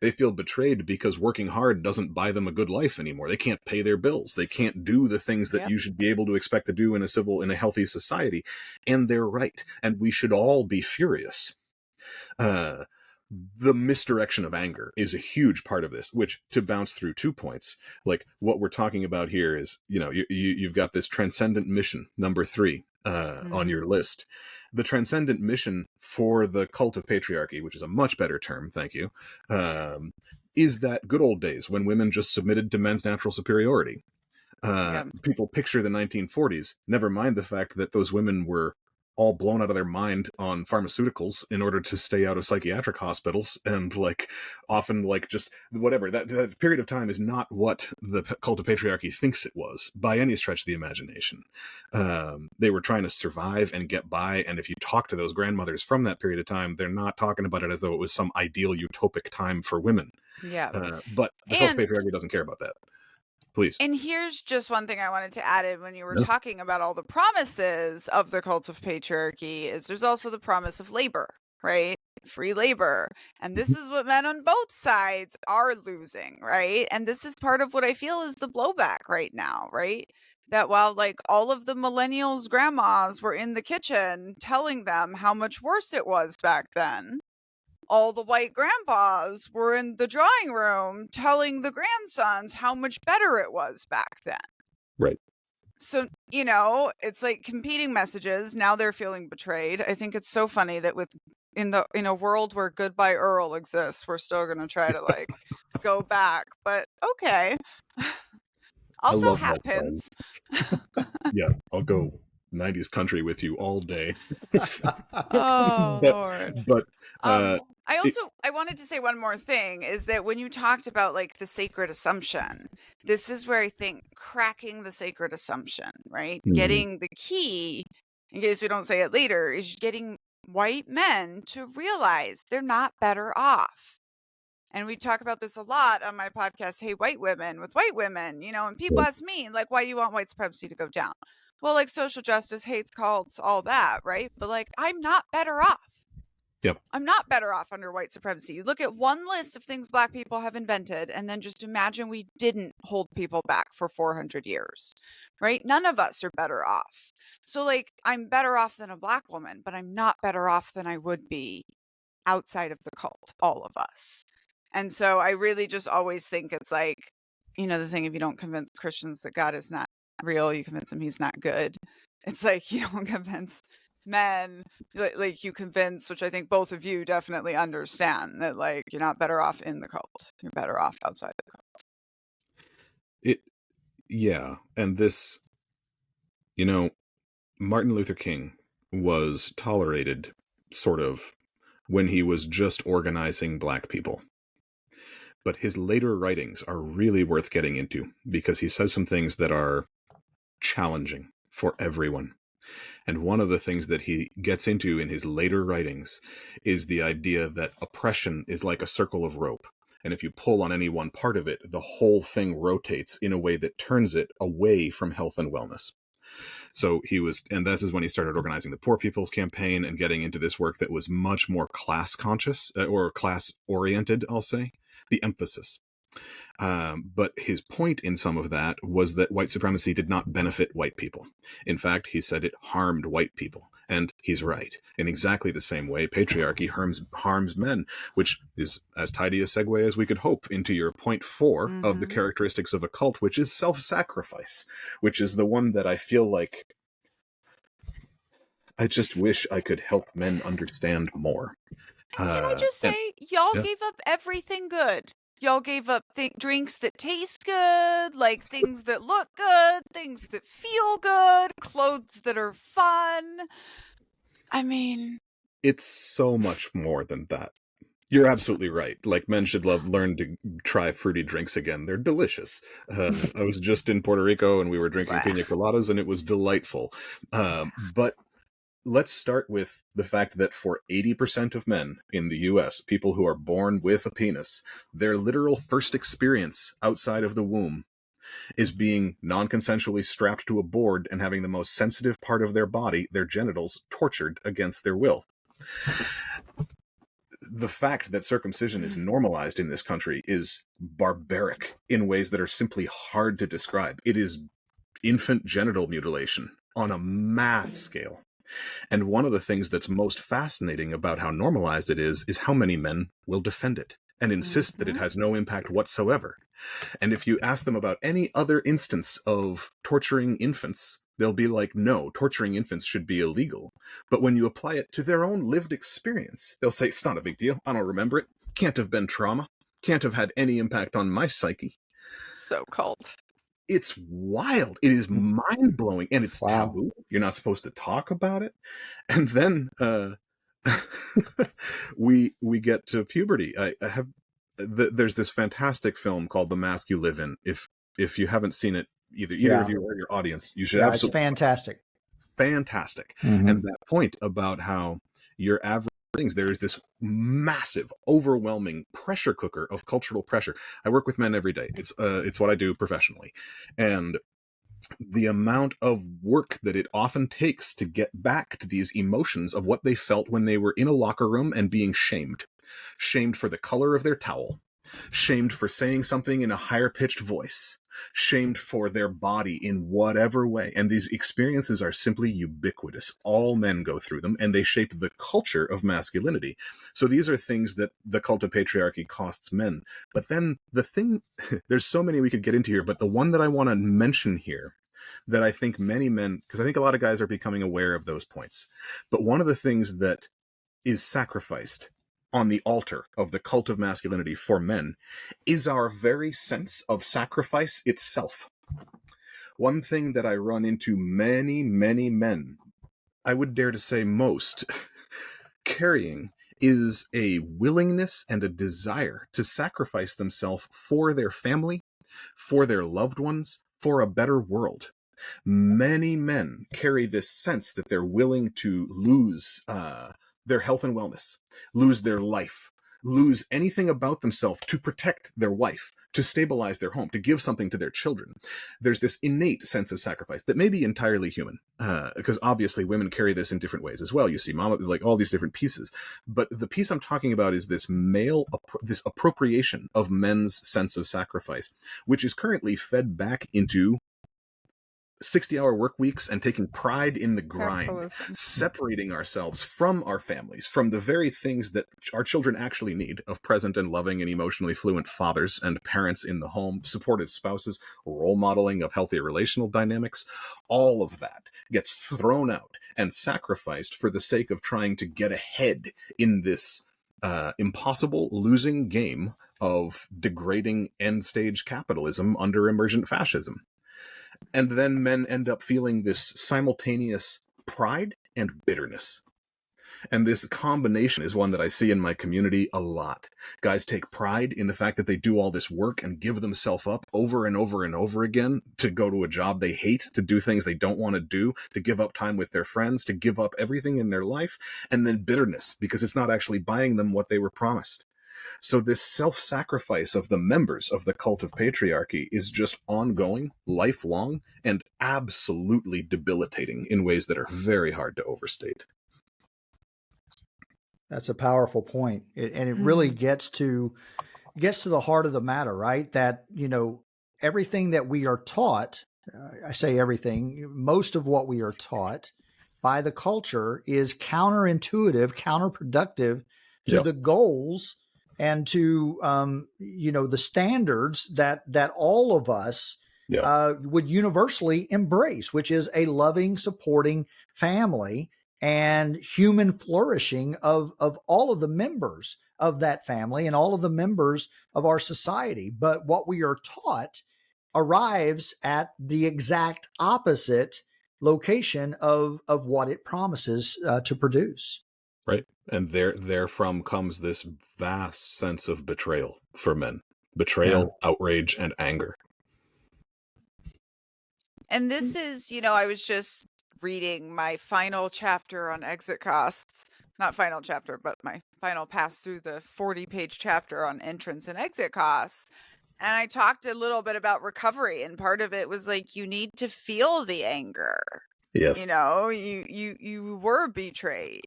They feel betrayed because working hard doesn't buy them a good life anymore. They can't pay their bills. They can't do the things that you should be able to expect to do in a healthy society. And they're right. And we should all be furious. The misdirection of anger is a huge part of this, which, to bounce through 2 points, like what we're talking about here is, you've got this transcendent mission, number 3, on your list. The transcendent mission for the cult of patriarchy, which is a much better term, thank you, is that good old days when women just submitted to men's natural superiority. People picture the 1940s, never mind the fact that those women were all blown out of their mind on pharmaceuticals in order to stay out of psychiatric hospitals and often just whatever. That period of time is not what the cult of patriarchy thinks it was by any stretch of the imagination. They were trying to survive and get by. And if you talk to those grandmothers from that period of time, they're not talking about it as though it was some ideal utopic time for women. But the cult of patriarchy doesn't care about that. Please. And here's just one thing I wanted to add in when you were talking about all the promises of the cult of patriarchy is there's also the promise of labor, right? Free labor. And this is what men on both sides are losing, right? And this is part of what I feel is the blowback right now, right? That while all of the millennials' grandmas were in the kitchen telling them how much worse it was back then, all the white grandpas were in the drawing room telling the grandsons how much better it was back then. Right. So, it's like competing messages. Now they're feeling betrayed. I think it's so funny that in a world where Goodbye Earl exists, we're still going to try to go back. But okay. Also happens. Yeah, I'll go 90s country with you all day. Oh, but Lord. but it, I wanted to say one more thing, is that when you talked about like the sacred assumption, this is where I think cracking the sacred assumption, right? Getting the key, in case we don't say it later, is getting white men to realize they're not better off. And we talk about this a lot on my podcast, Hey White Women, with white women, and people ask me, like, why do you want white supremacy to go down? Well, like social justice, hates, cults, all that, right? But like, I'm not better off. Yep. I'm not better off under white supremacy. You look at one list of things Black people have invented, and then just imagine we didn't hold people back for 400 years, right? None of us are better off. So, like, I'm better off than a Black woman, but I'm not better off than I would be outside of the cult, all of us. And so I really just always think it's like, the thing, if you don't convince Christians that God is not real, you convince them he's not good. It's like you don't convince men, like you convince, which I think both of you definitely understand, that like you're not better off in the cult. You're better off outside the cult. Yeah. And this, Martin Luther King was tolerated sort of when he was just organizing Black people. But his later writings are really worth getting into because he says some things that are challenging for everyone. And one of the things that he gets into in his later writings is the idea that oppression is like a circle of rope. And if you pull on any one part of it, the whole thing rotates in a way that turns it away from health and wellness. So and this is when he started organizing the Poor People's Campaign and getting into this work that was much more class conscious or class oriented, I'll say, the emphasis. But his point in some of that was that white supremacy did not benefit white people. In fact, he said it harmed white people. And he's right. In exactly the same way, patriarchy harms men, which is as tidy a segue as we could hope into your point 4 of the characteristics of a cult, which is self-sacrifice, which is the one that I feel like I just wish I could help men understand more. Can I just say, y'all gave up everything good. Y'all gave up drinks that taste good, like things that look good, things that feel good, clothes that are fun. I mean, it's so much more than that. You're absolutely right. Like, men should learn to try fruity drinks again. They're delicious. I was just in Puerto Rico and we were drinking pina coladas and it was delightful. But let's start with the fact that for 80% of men in the US, people who are born with a penis, their literal first experience outside of the womb is being non-consensually strapped to a board and having the most sensitive part of their body, their genitals, tortured against their will. The fact that circumcision is normalized in this country is barbaric in ways that are simply hard to describe. It is infant genital mutilation on a mass scale. And one of the things that's most fascinating about how normalized it is how many men will defend it and insist that it has no impact whatsoever. And if you ask them about any other instance of torturing infants, they'll be like, no, torturing infants should be illegal. But when you apply it to their own lived experience, they'll say, it's not a big deal. I don't remember it. Can't have been trauma. Can't have had any impact on my psyche. So cult. It's wild. It is mind-blowing, and it's taboo. You're not supposed to talk about it. And then we get to puberty. There's this fantastic film called The Mask You Live In. If you haven't seen it, either of you or your audience, you should absolutely. It's fantastic. And that point about how your average things, there is this massive, overwhelming pressure cooker of cultural pressure. I work with men every day. It's what I do professionally. And the amount of work that it often takes to get back to these emotions of what they felt when they were in a locker room and being shamed for the color of their towel, shamed for saying something in a higher pitched voice, shamed for their body in whatever way. And these experiences are simply ubiquitous. All men go through them, and they shape the culture of masculinity. So these are things that the cult of patriarchy costs men. But then there's so many we could get into here, but the one that I want to mention here that I think many men, because I think a lot of guys are becoming aware of those points, but one of the things that is sacrificed on the altar of the cult of masculinity for men is our very sense of sacrifice itself. one thing that I run into many, many men, I would dare to say most, carrying is a willingness and a desire to sacrifice themselves for their family, for their loved ones, for a better world. Many men carry this sense that they're willing to lose their health and wellness, lose their life, lose anything about themselves to protect their wife, to stabilize their home, to give something to their children. There's this innate sense of sacrifice that may be entirely human, because obviously women carry this in different ways as well. You see, mama, like all these different pieces. But the piece I'm talking about is this this appropriation of men's sense of sacrifice, which is currently fed back into 60-hour work weeks and taking pride in the grind, Capitalism. separating ourselves from our families, from the very things that our children actually need of present and loving and emotionally fluent fathers and parents in the home, supportive spouses, role modeling of healthy relational dynamics. All of that gets thrown out and sacrificed for the sake of trying to get ahead in this impossible losing game of degrading end-stage capitalism under emergent fascism. And then men end up feeling this simultaneous pride and bitterness. And this combination is one that I see in my community a lot. Guys take pride in the fact that they do all this work and give themselves up over and over and over again to go to a job they hate, to do things they don't want to do, to give up time with their friends, to give up everything in their life, and then bitterness because it's not actually buying them what they were promised. So this self-sacrifice of the members of the cult of patriarchy is just ongoing, lifelong, and absolutely debilitating in ways that are very hard to overstate. That's a powerful point. And it really gets to the heart of the matter, right? That, everything that we are taught, I say everything, most of what we are taught by the culture is counterintuitive, counterproductive to the goals and to the standards that all of us would universally embrace, which is a loving, supporting family and human flourishing of all of the members of that family and all of the members of our society. But what we are taught arrives at the exact opposite location of what it promises to produce. Right. And therefrom comes this vast sense of betrayal for men. Betrayal, outrage, and anger. And this is, I was just reading my final chapter on exit costs. Not final chapter, but my final pass through the 40-page chapter on entrance and exit costs. And I talked a little bit about recovery, and part of it was like, you need to feel the anger. Yes. You were betrayed.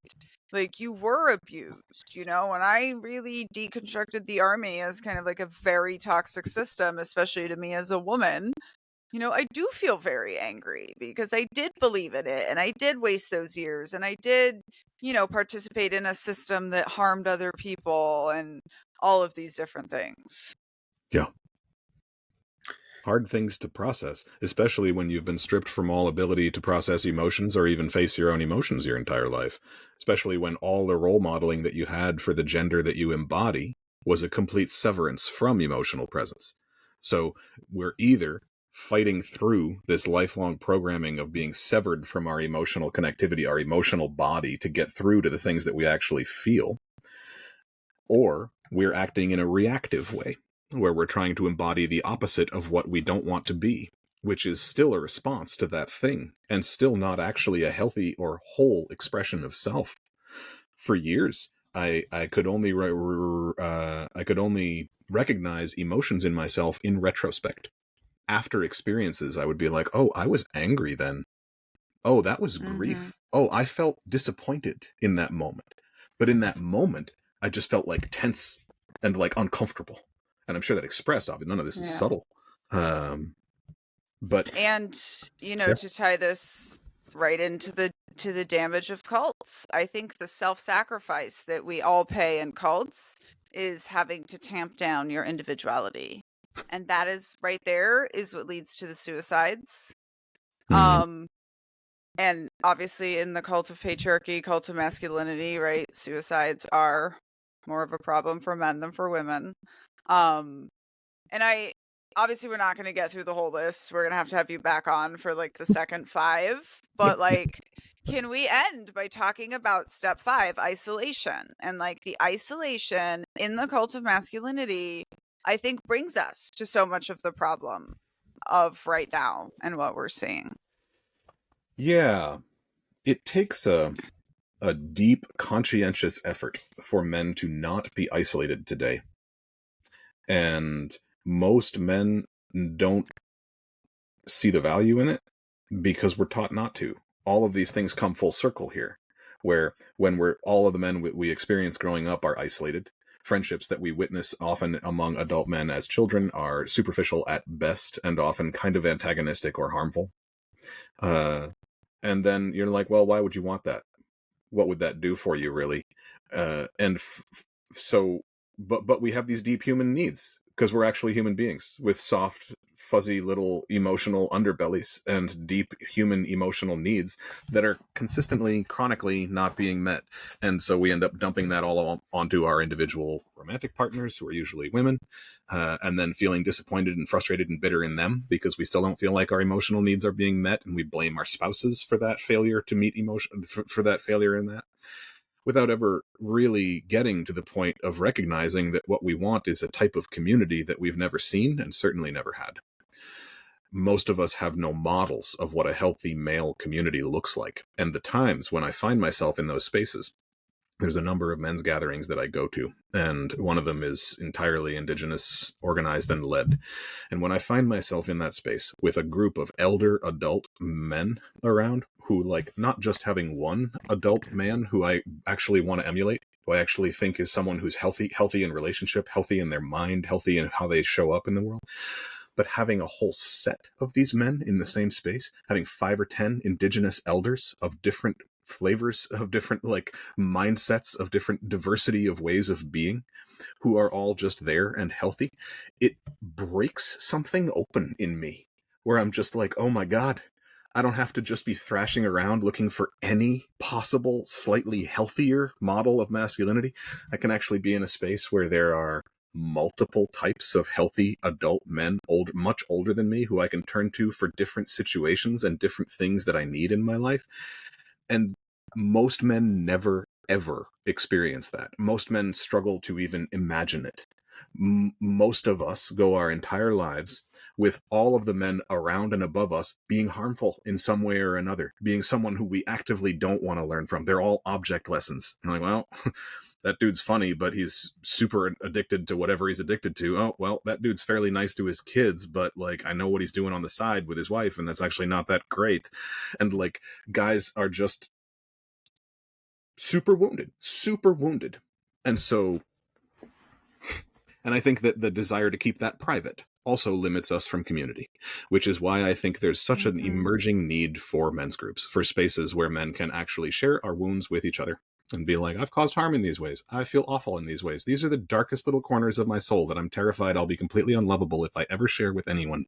Like, you were abused, and I really deconstructed the army as kind of like a very toxic system, especially to me as a woman. I do feel very angry because I did believe in it and I did waste those years and I did, participate in a system that harmed other people and all of these different things. Yeah. Hard things to process, especially when you've been stripped from all ability to process emotions or even face your own emotions your entire life, especially when all the role modeling that you had for the gender that you embody was a complete severance from emotional presence. So we're either fighting through this lifelong programming of being severed from our emotional connectivity, our emotional body, to get through to the things that we actually feel, or we're acting in a reactive way, where we're trying to embody the opposite of what we don't want to be, which is still a response to that thing, and still not actually a healthy or whole expression of self. For years, I could only recognize emotions in myself in retrospect. After experiences, I would be like, oh, I was angry then. Oh, that was grief. Oh, I felt disappointed in that moment. But in that moment, I just felt like tense and like uncomfortable. And I'm sure that expressed, obviously, none of this is subtle. But and to tie this right into the damage of cults, I think the self-sacrifice that we all pay in cults is having to tamp down your individuality, and that is right there is what leads to the suicides. And obviously in the cult of patriarchy, cult of masculinity, right, suicides are more of a problem for men than for women. And obviously we're not going to get through the whole list. We're going to have you back on for like the second 5, but like, can we end by talking about step 5, isolation? And like the isolation in the cult of masculinity, I think brings us to so much of the problem of right now and what we're seeing. Yeah. It takes a deep, conscientious effort for men to not be isolated today. And most men don't see the value in it because we're taught not to. All of these things come full circle here, where when all of the men we experience growing up are isolated. Friendships that we witness often among adult men as children are superficial at best and often kind of antagonistic or harmful. And then you're like, well, why would you want that? What would that do for you, really? But we have these deep human needs because we're actually human beings with soft, fuzzy little emotional underbellies and deep human emotional needs that are consistently, chronically not being met. And so we end up dumping that all onto our individual romantic partners, who are usually women, and then feeling disappointed and frustrated and bitter in them because we still don't feel like our emotional needs are being met, and we blame our spouses for that failure to meet emotion, for that failure in that, without ever really getting to the point of recognizing that what we want is a type of community that we've never seen and certainly never had. Most of us have no models of what a healthy male community looks like. And the times when I find myself in those spaces, there's a number of men's gatherings that I go to, and one of them is entirely Indigenous, organized, and led. And when I find myself in that space with a group of elder adult men around who, like, not just having one adult man who I actually want to emulate, who I actually think is someone who's healthy in relationship, healthy in their mind, healthy in how they show up in the world, but having a whole set of these men in the same space, having 5 or 10 Indigenous elders of different flavors, of different like mindsets, of different diversity of ways of being, who are all just there and healthy, it breaks something open in me where I'm just like, oh my God, I don't have to just be thrashing around looking for any possible slightly healthier model of masculinity. I can actually be in a space where there are multiple types of healthy adult men, much older than me, who I can turn to for different situations and different things that I need in my life. And most men never, ever experience that. Most men struggle to even imagine it. Most of us go our entire lives with all of the men around and above us being harmful in some way or another, being someone who we actively don't want to learn from. They're all object lessons. I'm like, well, that dude's funny, but he's super addicted to whatever he's addicted to. Oh, well, that dude's fairly nice to his kids, but like, I know what he's doing on the side with his wife, and that's actually not that great. And like, guys are just super wounded. And so, and I think that the desire to keep that private also limits us from community, which is why I think there's such an emerging need for men's groups, for spaces where men can actually share our wounds with each other and be like, I've caused harm in these ways. I feel awful in these ways. These are the darkest little corners of my soul that I'm terrified I'll be completely unlovable if I ever share with anyone.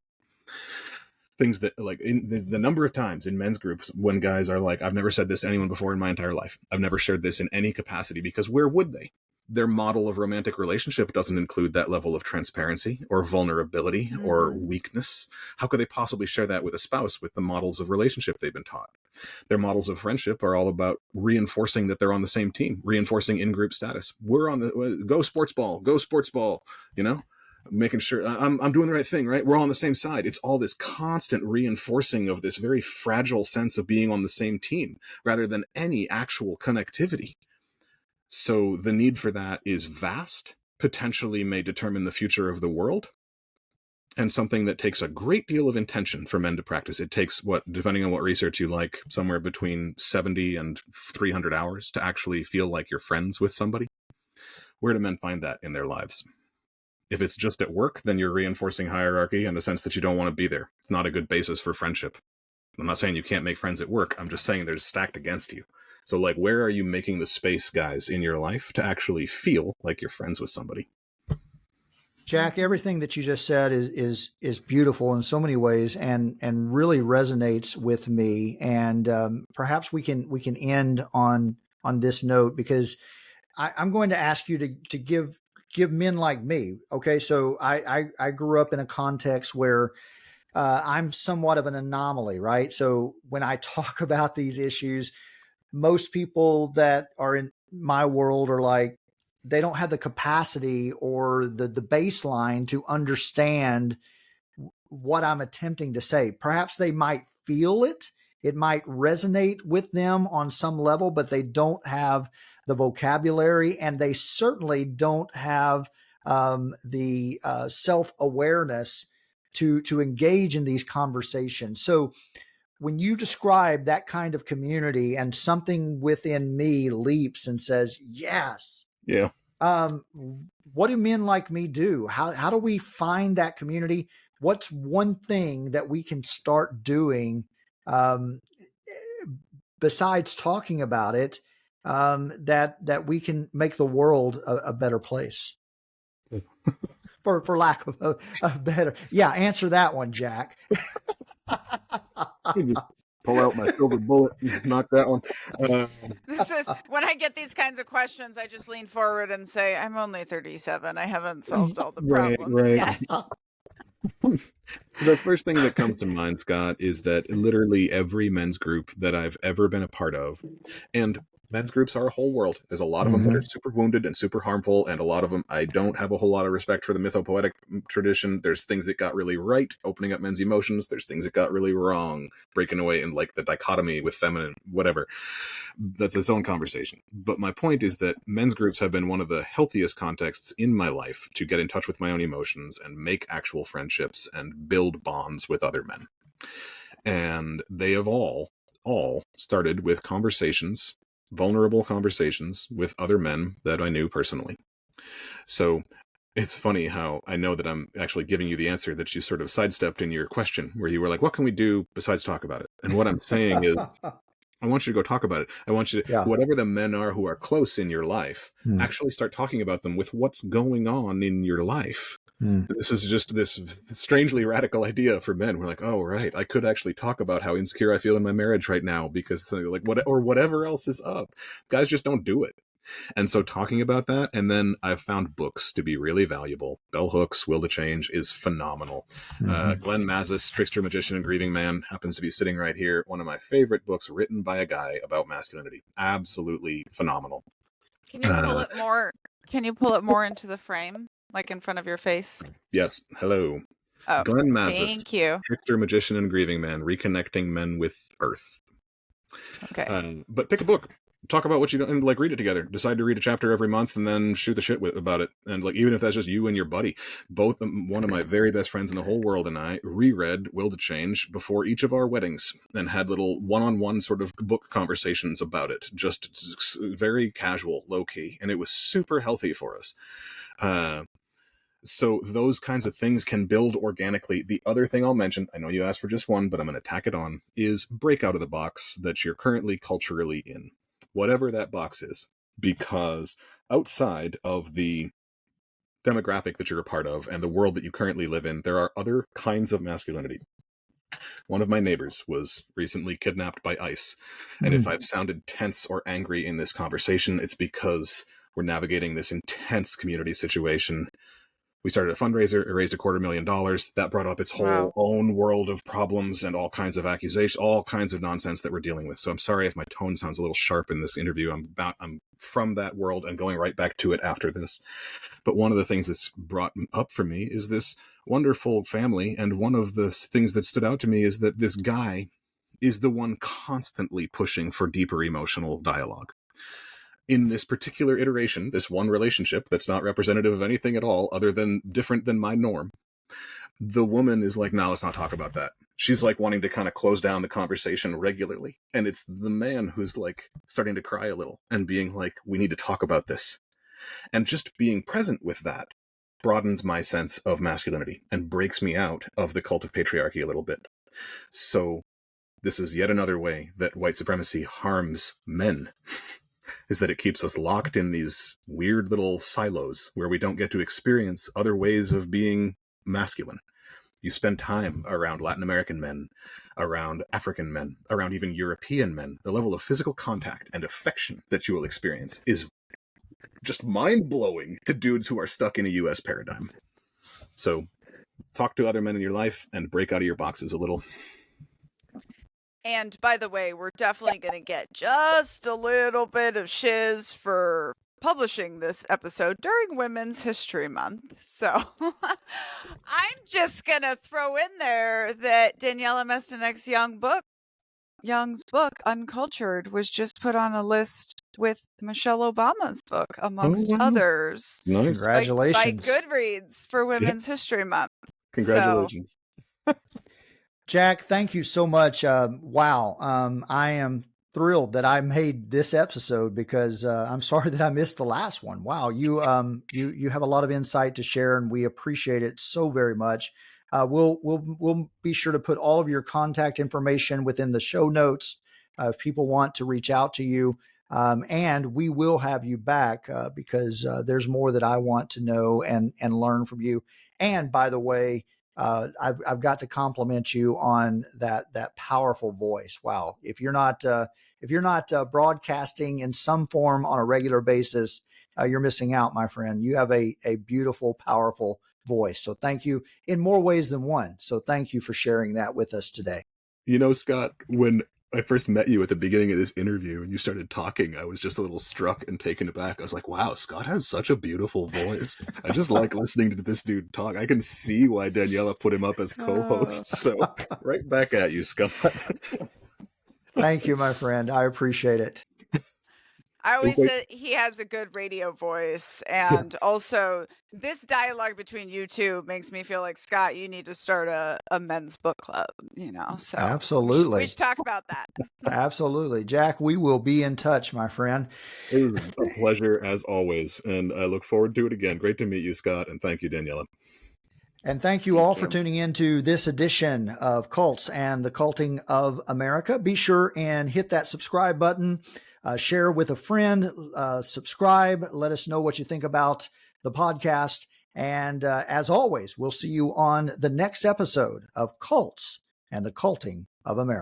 Things that, like, in the number of times in men's groups when guys are like, I've never said this to anyone before in my entire life. I've never shared this in any capacity, because where would they? Their model of romantic relationship doesn't include that level of transparency or vulnerability or weakness. How could they possibly share that with a spouse with the models of relationship they've been taught? Their models of friendship are all about reinforcing that they're on the same team, reinforcing in-group status. We're on the go sports ball, you know? Making sure I'm doing the right thing, right? We're all on the same side. It's all this constant reinforcing of this very fragile sense of being on the same team rather than any actual connectivity. So the need for that is vast, potentially may determine the future of the world, and something that takes a great deal of intention for men to practice. It takes, what, depending on what research you like, somewhere between 70 and 300 hours to actually feel like you're friends with somebody. Where do men find that in their lives? If it's just at work, then you're reinforcing hierarchy and a sense that you don't want to be there. It's not a good basis for friendship. I'm not saying you can't make friends at work. I'm just saying they're stacked against you. So, like, where are you making the space, guys, in your life to actually feel like you're friends with somebody? Jack, everything that you just said is beautiful in so many ways, and really resonates with me. And perhaps we can end on this note, because I'm going to ask you to give give men like me. Okay, so I grew up in a context where I'm somewhat of an anomaly, right? So when I talk about these issues, most people that are in my world are like, they don't have the capacity or the baseline to understand what I'm attempting to say. Perhaps they might feel it. It might resonate with them on some level, but they don't have the vocabulary, and they certainly don't have the self-awareness to engage in these conversations. So when you describe that kind of community, and something within me leaps and says, yes, Yeah. what do men like me do? How do we find that community? What's one thing that we can start doing um, besides talking about it, that we can make the world a better place? For lack of a better, yeah, answer that one, Jack. You just pull out my silver bullet and knock that one. This is when I get these kinds of questions, I just lean forward and say, I'm only 37. I haven't solved all the problems yet. The first thing that comes to mind, Scott, is that literally every men's group that I've ever been a part of, and men's groups are a whole world. There's a lot of them that are super wounded and super harmful, and a lot of them I don't have a whole lot of respect for the mythopoetic tradition. There's things that got really right, opening up men's emotions. There's things that got really wrong, breaking away in like the dichotomy with feminine, whatever. That's its own conversation. But my point is that men's groups have been one of the healthiest contexts in my life to get in touch with my own emotions and make actual friendships and build bonds with other men. And they have all started with conversations, vulnerable conversations with other men that I knew personally. So it's funny how I know that I'm actually giving you the answer that you sort of sidestepped in your question, where you were like, what can we do besides talk about it? And what I'm saying is, I want you to go talk about it. I want you to, whatever the men are who are close in your life, actually start talking about them with what's going on in your life. This is just this strangely radical idea for men. We're like, oh, right, I could actually talk about how insecure I feel in my marriage right now because like whatever else is up. Guys just don't do it. And so talking about that, and then I've found books to be really valuable. Bell Hooks' Will to Change is phenomenal. Glenn Mazis' Trickster, Magician, and Grieving Man happens to be sitting right here. One of my favorite books written by a guy about masculinity. Absolutely phenomenal. Can you pull it more? Can you pull it more into the frame, like in front of your face? Yes. Hello. Oh, Glenn Mazis. Thank you. Trickster, Magician, and Grieving Man, Reconnecting Men with Earth. Okay. But pick a book. Talk about what you don't, and like read it together. Decide to read a chapter every month, and then shoot the shit about it. And like, even if that's just you and your buddy, both one of my very best friends in the whole world and I reread Will to Change before each of our weddings, and had little one-on-one sort of book conversations about it, just very casual, low key, and it was super healthy for us. So those kinds of things can build organically. The other thing I'll mention, I know you asked for just one, but I'm going to tack it on, is break out of the box that you're currently culturally in. Whatever that box is, because outside of the demographic that you're a part of and the world that you currently live in, there are other kinds of masculinity. One of my neighbors was recently kidnapped by ICE. And if I've sounded tense or angry in this conversation, it's because we're navigating this intense community situation. We started a fundraiser. It raised $250,000. That brought up its whole own world of problems and all kinds of accusations, all kinds of nonsense that we're dealing with. So I'm sorry if my tone sounds a little sharp in this interview. I'm from that world and going right back to it after this. But one of the things that's brought up for me is this wonderful family. And one of the things that stood out to me is that this guy is the one constantly pushing for deeper emotional dialogue. In this particular iteration, this one relationship that's not representative of anything at all other than different than my norm, the woman is like, no, let's not talk about that. She's like wanting to kind of close down the conversation regularly. And it's the man who's like starting to cry a little and being like, we need to talk about this. And just being present with that broadens my sense of masculinity and breaks me out of the cult of patriarchy a little bit. So this is yet another way that white supremacy harms men. Is that it keeps us locked in these weird little silos where we don't get to experience other ways of being masculine. You spend time around Latin American men, around African men, around even European men. The level of physical contact and affection that you will experience is just mind-blowing to dudes who are stuck in a US paradigm. So talk to other men in your life and break out of your boxes a little. And by the way, we're definitely going to get just a little bit of shiz for publishing this episode during Women's History Month. So I'm just going to throw in there that Daniella Mestyanek's Young's book, Uncultured, was just put on a list with Michelle Obama's book, amongst others. Nice. Congratulations. By Goodreads for Women's History Month. Congratulations. So, Jack, thank you so much. Wow. I am thrilled that I made this episode because I'm sorry that I missed the last one. Wow. You have a lot of insight to share and we appreciate it so very much. We'll be sure to put all of your contact information within the show notes if people want to reach out to you. And we will have you back because there's more that I want to know and learn from you. And by the way, I've got to compliment you on that powerful voice. Wow. If you're not broadcasting in some form on a regular basis, you're missing out, my friend. You have a beautiful, powerful voice. So thank you in more ways than one. So thank you for sharing that with us today. You know, Scott, when I first met you at the beginning of this interview and you started talking, I was just a little struck and taken aback. I was like, wow, Scott has such a beautiful voice. I just like listening to this dude talk. I can see why Daniella put him up as co-host. So right back at you, Scott. Thank you, my friend. I appreciate it. I always say he has a good radio voice. And also, this dialogue between you two makes me feel like, Scott, you need to start a men's book club, you know? So absolutely. We should talk about that. Absolutely. Jack, we will be in touch, my friend. It was a pleasure as always. And I look forward to it again. Great to meet you, Scott. And thank you, Daniella. And thank you all for tuning in to this edition of Cults and the Culting of America. Be sure and hit that subscribe button, share with a friend, subscribe, let us know what you think about the podcast. And as always, we'll see you on the next episode of Cults and the Culting of America.